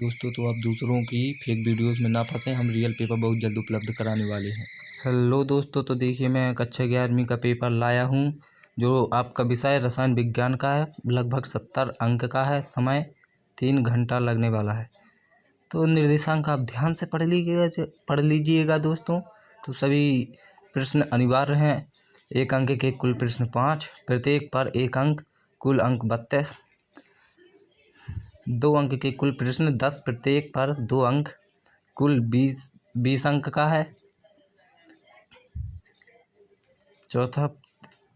दोस्तों, तो आप दूसरों की फेक वीडियोस में ना फंसें। हम रियल पेपर बहुत जल्द उपलब्ध कराने वाले हैं। हेलो दोस्तों, तो देखिए मैं कक्षा 11वीं का पेपर लाया हूँ जो आपका विषय रसायन विज्ञान का है। लगभग 70 अंक का है। समय 3 घंटा लगने वाला है। तो निर्देशांक आप ध्यान से पढ़ लीजिएगा दोस्तों। तो सभी प्रश्न अनिवार्य हैं। 1 अंक के कुल प्रश्न 5, प्रत्येक पर 1 अंक, कुल अंक 32। 2 अंक के कुल प्रश्न 10, प्रत्येक पर 2 अंक, कुल 20 अंक का है। चौथा,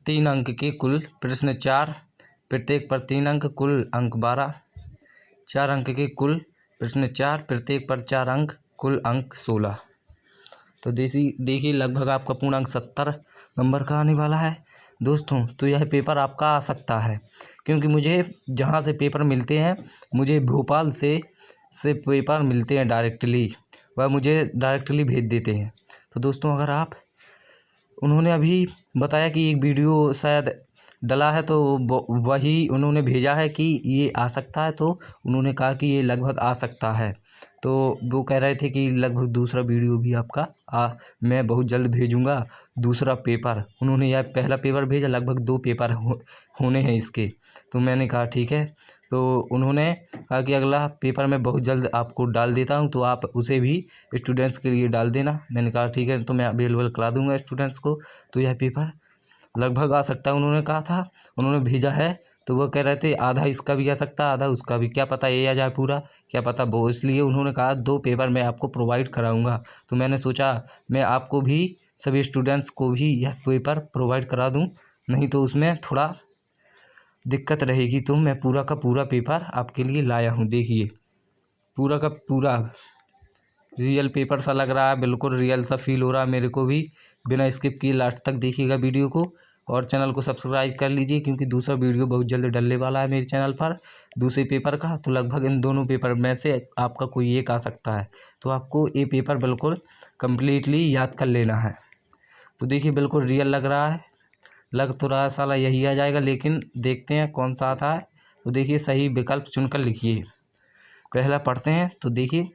3 अंक के कुल प्रश्न 4, प्रत्येक पर 3 अंक, कुल अंक 12। 4 अंक के कुल प्रश्न 4, प्रत्येक पर 4 अंक, कुल अंक 16। तो देखिए लगभग आपका पूर्णांक 70 नंबर का आने वाला है दोस्तों। तो यह पेपर आपका आ सकता है, क्योंकि मुझे जहाँ से पेपर मिलते हैं, मुझे भोपाल से पेपर मिलते हैं डायरेक्टली। वह मुझे डायरेक्टली भेज देते हैं। तो दोस्तों अगर आप, उन्होंने अभी बताया कि एक वीडियो शायद डला है, तो वही उन्होंने भेजा है कि ये आ सकता है। तो उन्होंने कहा कि ये लगभग आ सकता है। तो वो कह रहे थे कि लगभग दूसरा वीडियो भी आपका मैं बहुत जल्द भेजूंगा। दूसरा पेपर, उन्होंने यह पहला पेपर भेजा, लगभग 2 पेपर होने हैं इसके। तो मैंने कहा ठीक है। तो उन्होंने कहा कि अगला पेपर मैं बहुत जल्द आपको डाल देता हूं, तो आप उसे भी स्टूडेंट्स के लिए डाल देना। मैंने कहा ठीक है, तो मैं अवेलेबल करा दूंगा स्टूडेंट्स को। तो यह पेपर लगभग आ सकता है, उन्होंने कहा था, उन्होंने भेजा है। तो वो कह रहे थे आधा इसका भी आ सकता है, आधा उसका भी, क्या पता ये आ जाए पूरा, क्या पता वो। इसलिए उन्होंने कहा 2 पेपर मैं आपको प्रोवाइड कराऊंगा। तो मैंने सोचा मैं आपको भी, सभी स्टूडेंट्स को भी यह पेपर प्रोवाइड करा दूं, नहीं तो उसमें थोड़ा दिक्कत रहेगी। तो मैं पूरा का पूरा पेपर आपके लिए लाया हूँ। देखिए पूरा का पूरा रियल पेपर सा लग रहा है, बिल्कुल रियल सा फील हो रहा है मेरे को भी। बिना स्किप किए लास्ट तक देखिएगा वीडियो को, और चैनल को सब्सक्राइब कर लीजिए, क्योंकि दूसरा वीडियो बहुत जल्द डलने वाला है मेरे चैनल पर दूसरे पेपर का। तो लगभग इन दोनों पेपर में से आपका कोई एक आ सकता है। तो आपको ये पेपर बिल्कुल कम्प्लीटली याद कर लेना है। तो देखिए बिल्कुल रियल लग रहा है, लग तो रहा है साला यही आ जाएगा, लेकिन देखते हैं कौन सा आता है। तो देखिए सही विकल्प चुनकर लिखिए। पहला पढ़ते हैं। तो देखिए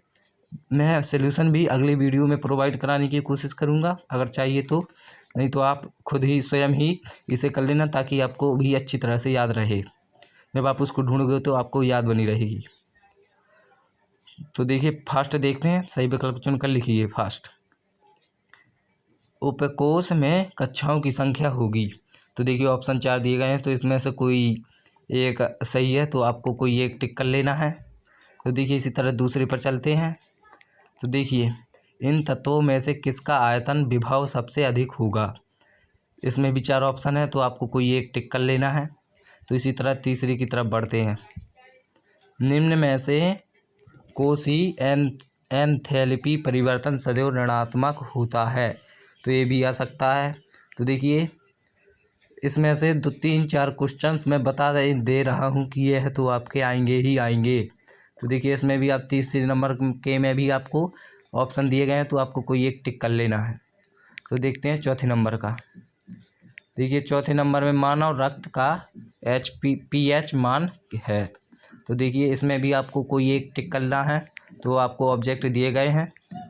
मैं सलूशन भी अगले वीडियो में प्रोवाइड कराने की कोशिश करूंगा, अगर चाहिए तो। नहीं तो आप खुद ही स्वयं ही इसे कर लेना, ताकि आपको भी अच्छी तरह से याद रहे। जब आप उसको ढूंढोगे तो आपको याद बनी रहेगी। तो देखिए फास्ट देखते हैं, सही विकल्प चुनकर लिखिए फास्ट। उपकोष में कक्षाओं की संख्या होगी। तो देखिए ऑप्शन 4 दिए गए हैं, तो इसमें से कोई एक सही है, तो आपको कोई एक टिक कर लेना है। तो देखिए इसी तरह दूसरे पर चलते हैं। तो देखिए इन तत्वों में से किसका आयतन विभव सबसे अधिक होगा। इसमें भी 4 ऑप्शन है, तो आपको कोई एक टिक कर लेना है। तो इसी तरह तीसरी की तरफ बढ़ते हैं। निम्न में से कोसी एंथैल्पी परिवर्तन सदैव ऋणात्मक होता है। तो ये भी आ सकता है। तो देखिए इसमें से 2 3 4 क्वेश्चंस मैं बता दे रहा हूँ कि ये है, तो आपके आएंगे ही आएंगे। तो देखिए इसमें भी आप तीसरे नंबर के में भी आपको ऑप्शन दिए गए हैं, तो आपको कोई एक टिक कर लेना है। तो देखते हैं चौथे नंबर का। देखिए चौथे नंबर में मानव रक्त का pH मान है। तो देखिए इसमें भी आपको कोई एक टिक करना है। तो आपको ऑब्जेक्ट दिए गए हैं,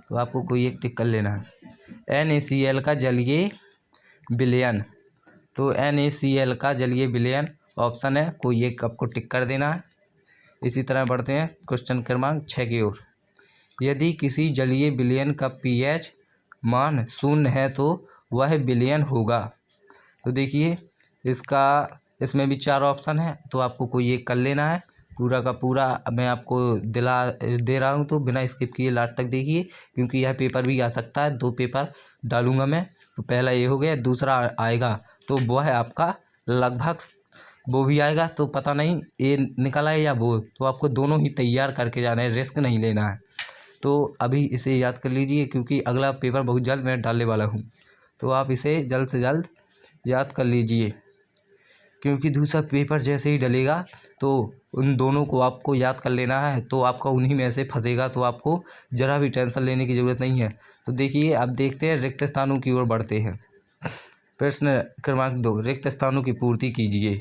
तो आपको कोई एक टिक कर लेना है। NaCl का जलीय विलयन। तो NaCl का जलीय विलयन ऑप्शन है, कोई एक आपको टिक कर देना है। इसी तरह बढ़ते हैं क्वेश्चन क्रमांक 6 की ओर। यदि किसी जलीय विलयन का pH मान 0 है, तो वह विलयन होगा। तो देखिए इसमें भी 4 ऑप्शन है, तो आपको कोई एक कर लेना है। पूरा का पूरा मैं आपको दे रहा हूँ, तो बिना स्किप किए लास्ट तक देखिए, क्योंकि यह पेपर भी आ सकता है। 2 पेपर डालूंगा मैं। तो पहला ये हो गया, दूसरा आएगा तो वो है आपका लगभग वो भी आएगा। तो पता नहीं ये निकल आए या वो, तो आपको दोनों ही तैयार करके जाना है, रिस्क नहीं लेना है। तो अभी इसे याद कर लीजिए, क्योंकि अगला पेपर बहुत जल्द मैं डालने वाला हूँ। तो आप इसे जल्द से जल्द याद कर लीजिए, क्योंकि दूसरा पेपर जैसे ही डलेगा, तो उन दोनों को आपको याद कर लेना है। तो आपका उन्हीं में से फंसेगा, तो आपको ज़रा भी टेंशन लेने की ज़रूरत नहीं है। तो देखिए अब देखते हैं, रिक्त स्थानों की ओर बढ़ते हैं। प्रश्न क्रमांक 2, रिक्त स्थानों की पूर्ति कीजिए।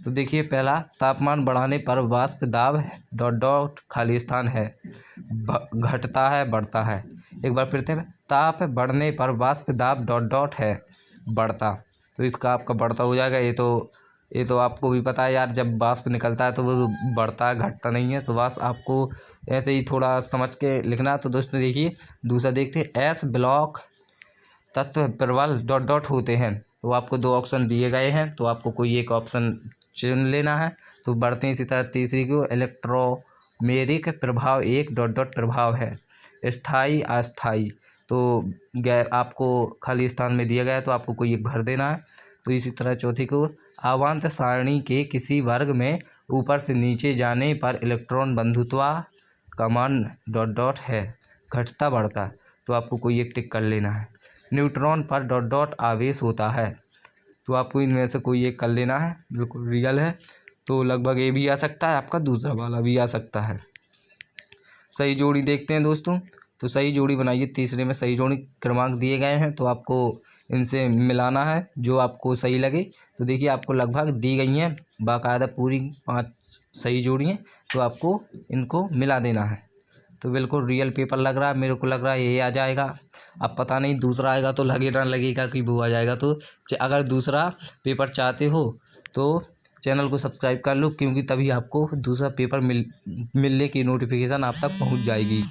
तो देखिए पहला, तापमान बढ़ाने पर वाष्प दाब डॉट डॉट खाली स्थान है घटता है बढ़ता है। एक बार फिर से, ताप बढ़ने पर वाष्प दाब डॉट डॉट है बढ़ता, तो इसका आपका बढ़ता हो जाएगा। ये तो आपको भी पता है यार, जब वाष्प निकलता है तो वो बढ़ता है, घटता नहीं है। तो बस आपको ऐसे ही थोड़ा समझ के लिखना है। तो दोस्तों देखिए दूसरा देखते हैं, एस ब्लॉक तत्व प्रबल डॉट डॉट होते हैं। तो आपको दो ऑप्शन दिए गए हैं, तो आपको कोई एक ऑप्शन चुन लेना है। तो बढ़ते हैं इसी तरह तीसरी को, इलेक्ट्रोमेरिक प्रभाव एक डॉट डॉट प्रभाव है, स्थायी अस्थायी। तो गैर आपको खाली स्थान में दिया गया है, तो आपको कोई एक भर देना है। तो इसी तरह चौथी को, अवांत सारणी के किसी वर्ग में ऊपर से नीचे जाने पर इलेक्ट्रॉन बंधुत्व का मान डॉट डॉट है घटता बढ़ता, तो आपको कोई एक टिक कर लेना है। न्यूट्रॉन पर डॉट डॉट आवेश होता है, तो आपको इनमें से कोई एक कर लेना है, बिल्कुल रियल है। तो लगभग ये भी आ सकता है, आपका दूसरा वाला भी आ सकता है। सही जोड़ी देखते हैं दोस्तों। तो सही जोड़ी बनाइए, तीसरे में सही जोड़ी क्रमांक दिए गए हैं, तो आपको इनसे मिलाना है जो आपको सही लगे। तो देखिए आपको लगभग दी गई हैं बाकायदा पूरी 5 सही जोड़ियाँ, तो आपको इनको मिला देना है। तो बिल्कुल रियल पेपर लग रहा है, मेरे को लग रहा है ये आ जाएगा। अब पता नहीं दूसरा आएगा तो लगेगा लगेगा कि वो आ जाएगा। तो अगर दूसरा पेपर चाहते हो तो चैनल को सब्सक्राइब कर लो, क्योंकि तभी आपको दूसरा पेपर मिलने की नोटिफिकेशन आप तक पहुंच जाएगी।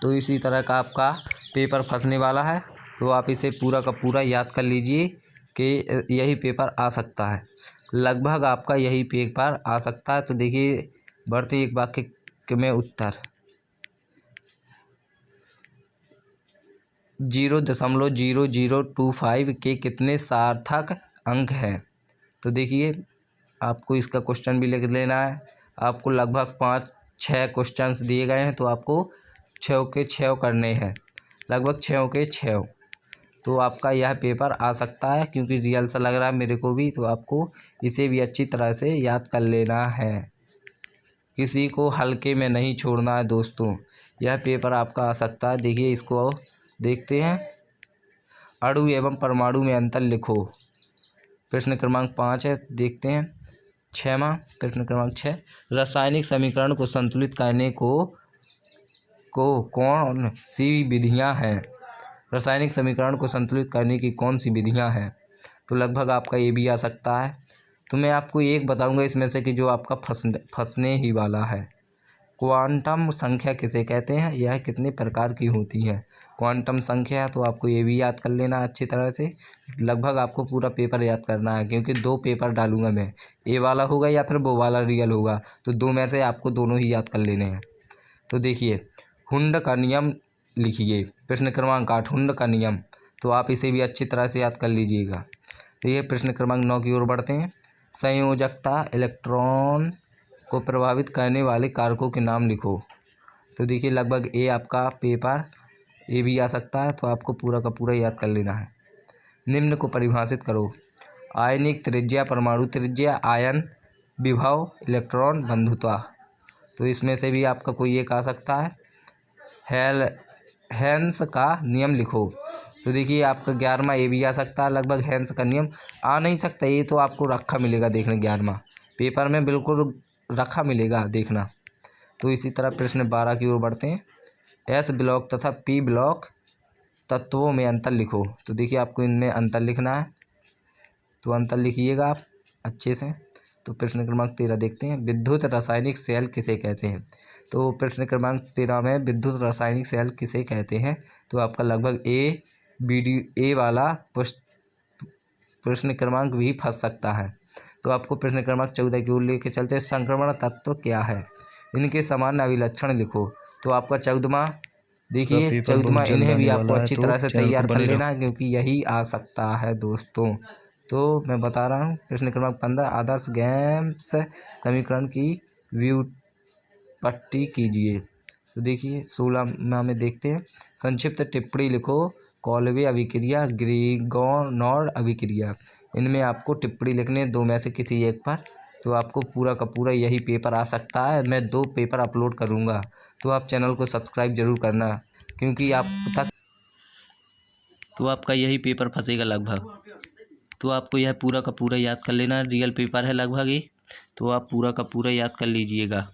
तो इसी तरह का आपका पेपर फंसने वाला है, तो आप इसे पूरा का पूरा याद कर लीजिए कि यही पेपर आ सकता है, लगभग आपका यही पेपर आ सकता है। तो देखिए बढ़ते एक वाक्य में उत्तर 0.0025 के कितने सार्थक अंक हैं। तो देखिए आपको इसका क्वेश्चन भी लिख लेना है। आपको लगभग 5-6 क्वेश्चंस दिए गए हैं, तो आपको 6 के 6 करने हैं, लगभग 6 के 6। तो आपका यह पेपर आ सकता है, क्योंकि रियल सा लग रहा है मेरे को भी। तो आपको इसे भी अच्छी तरह से याद कर लेना है, किसी को हल्के में नहीं छोड़ना है दोस्तों। यह पेपर आपका आ सकता है। देखिए इसको देखते हैं, अणु एवं परमाणु में अंतर लिखो, प्रश्न क्रमांक 5 है। देखते हैं 6वां प्रश्न क्रमांक 6, रासायनिक समीकरण को संतुलित करने को कौन सी विधियां हैं। रासायनिक समीकरण को संतुलित करने की कौन सी विधियां हैं। तो लगभग आपका ये भी आ सकता है। तो मैं आपको एक बताऊंगा इसमें से कि जो आपका फंसने ही वाला है। क्वांटम संख्या किसे कहते हैं, यह कितने प्रकार की होती है। क्वांटम संख्या, तो आपको ये भी याद कर लेना अच्छी तरह से। लगभग आपको पूरा पेपर याद करना है, क्योंकि 2 पेपर डालूंगा मैं, ए वाला होगा या फिर वो वाला रियल होगा। तो 2 में से आपको दोनों ही याद कर लेने हैं। तो देखिए हुंड का नियम लिखिए, प्रश्न क्रमांक 8 हुंड का नियम। तो आप इसे भी अच्छी तरह से याद कर लीजिएगा। तो ये प्रश्न क्रमांक 9 की ओर बढ़ते हैं। संयोजकता, इलेक्ट्रॉन को प्रभावित करने वाले कारकों के नाम लिखो। तो देखिए लगभग ये आपका पेपर ये भी आ सकता है, तो आपको पूरा का पूरा याद कर लेना है। निम्न को परिभाषित करो, आयनिक त्रिज्या, परमाणु त्रिज्या, आयन विभव, इलेक्ट्रॉन बंधुता। तो इसमें से भी आपका कोई एक आ सकता है। हेन्स का नियम लिखो। तो देखिए आपका 11वां ये भी आ सकता है। लगभग हेन्स का नियम आ नहीं सकता, ये तो आपको रखा मिलेगा देखना, 11वां पेपर में बिल्कुल रखा मिलेगा देखना। तो इसी तरह प्रश्न 12 की ओर बढ़ते हैं। एस ब्लॉक तथा पी ब्लॉक तत्वों में अंतर लिखो। तो देखिए आपको इनमें अंतर लिखना है, तो अंतर लिखिएगा आप अच्छे से। तो प्रश्न क्रमांक 13 देखते हैं, विद्युत रासायनिक सेल किसे कहते हैं। तो प्रश्न क्रमांक 13 में विद्युत रासायनिक सेल किसे कहते हैं। तो आपका लगभग ए वाला प्रश्न क्रमांक भी फंस सकता है। तो आपको प्रश्न क्रमांक 14 की ओर लेके चलते हैं, संक्रमण तत्व क्या है, इनके सामान्य अभिलक्षण लिखो। तो आपका 14वां देखिए 14वां, इन्हें भी आपको अच्छी तरह से तैयार कर लेना है, क्योंकि यही आ सकता है दोस्तों। तो मैं बता रहा हूँ, प्रश्न क्रमांक 15, आदर्श गैस समीकरण की व्युत्पत्ति कीजिए। तो देखिए 16वां में देखते हैं, संक्षिप्त टिप्पणी लिखो, कॉल्वे अभिक्रिया, ग्रिगोनोव अभिक्रिया। इनमें आपको टिप्पणी लिखने 2 में से किसी एक पर। तो आपको पूरा का पूरा यही पेपर आ सकता है। मैं 2 पेपर अपलोड करूँगा, तो आप चैनल को सब्सक्राइब जरूर करना, क्योंकि आप तक तो आपका यही पेपर फंसेगा लगभग। तो आपको यह पूरा का पूरा याद कर लेना, रियल पेपर है लगभग ये। तो आप पूरा का पूरा याद कर लीजिएगा।